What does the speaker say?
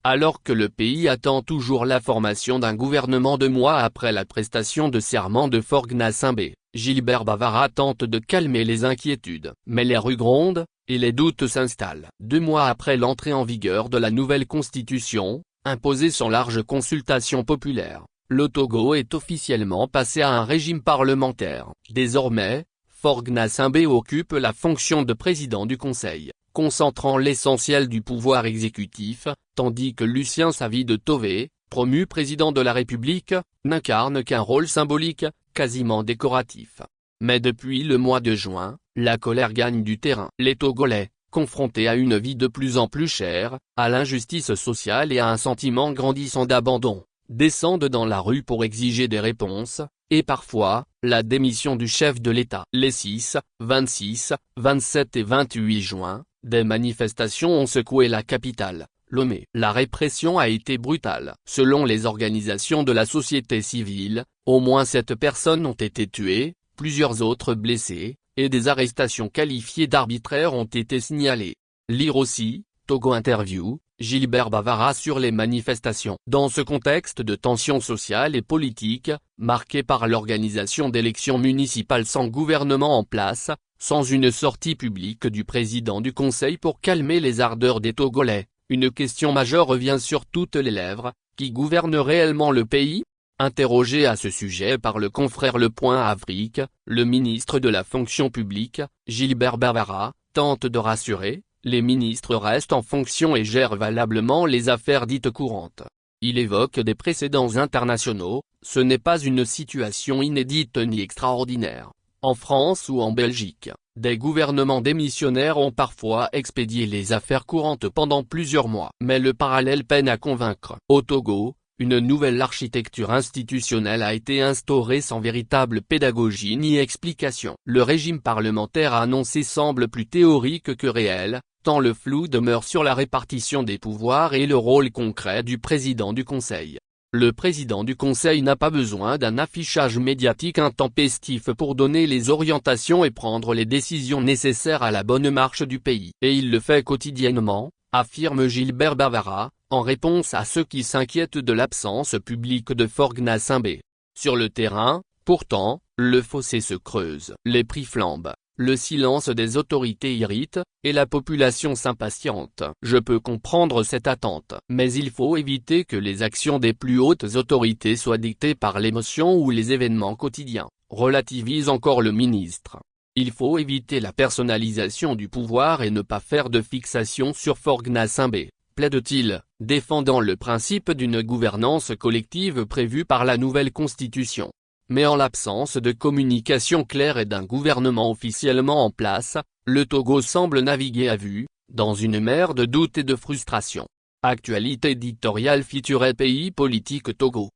Alors que le pays attend toujours la formation d'un gouvernement 2 mois après la prestation de serment de Faure Gnassingbé, Gilbert Bavara tente de calmer les inquiétudes. Mais les rues grondent, et les doutes s'installent. 2 mois après l'entrée en vigueur de la nouvelle constitution, imposée sans large consultation populaire, le Togo est officiellement passé à un régime parlementaire. Désormais, Faure Gnassingbé occupe la fonction de président du Conseil, concentrant l'essentiel du pouvoir exécutif, tandis que Lucien Savy Tové, promu président de la République, n'incarne qu'un rôle symbolique, quasiment décoratif. Mais depuis le mois de juin, la colère gagne du terrain. Les Togolais, confrontés à une vie de plus en plus chère, à l'injustice sociale et à un sentiment grandissant d'abandon, descendent dans la rue pour exiger des réponses, et parfois, la démission du chef de l'État. Les 6, 26, 27 et 28 juin, des manifestations ont secoué la capitale, Lomé. La répression a été brutale. Selon les organisations de la société civile, au moins 7 personnes ont été tuées, plusieurs autres blessées, et des arrestations qualifiées d'arbitraires ont été signalées. Lire aussi, Togo Interview, Gilbert Bavara sur les manifestations. Dans ce contexte de tensions sociales et politiques, marqué par l'organisation d'élections municipales sans gouvernement en place, sans une sortie publique du président du Conseil pour calmer les ardeurs des Togolais, une question majeure revient sur toutes les lèvres: qui gouverne réellement le pays? Interrogé à ce sujet par le confrère Le Point Afrique, le ministre de la fonction publique, Gilbert Bavara, tente de rassurer: les ministres restent en fonction et gèrent valablement les affaires dites courantes. Il évoque des précédents internationaux: ce n'est pas une situation inédite ni extraordinaire. En France ou en Belgique, des gouvernements démissionnaires ont parfois expédié les affaires courantes pendant plusieurs mois. Mais le parallèle peine à convaincre. Au Togo, une nouvelle architecture institutionnelle a été instaurée sans véritable pédagogie ni explication. Le régime parlementaire annoncé semble plus théorique que réel, tant le flou demeure sur la répartition des pouvoirs et le rôle concret du président du Conseil. Le président du Conseil n'a pas besoin d'un affichage médiatique intempestif pour donner les orientations et prendre les décisions nécessaires à la bonne marche du pays. Et il le fait quotidiennement, affirme Gilbert Bavara, en réponse à ceux qui s'inquiètent de l'absence publique de Faure Gnassingbé. Sur le terrain, pourtant, le fossé se creuse. Les prix flambent, le silence des autorités irrite, et la population s'impatiente. Je peux comprendre cette attente, mais il faut éviter que les actions des plus hautes autorités soient dictées par l'émotion ou les événements quotidiens, relativise encore le ministre. Il faut éviter la personnalisation du pouvoir et ne pas faire de fixation sur Faure Gnassingbé, plaide-t-il, défendant le principe d'une gouvernance collective prévue par la nouvelle constitution. Mais en l'absence de communication claire et d'un gouvernement officiellement en place, le Togo semble naviguer à vue, dans une mer de doute et de frustration. Actualité éditoriale featurait Pays politique Togo.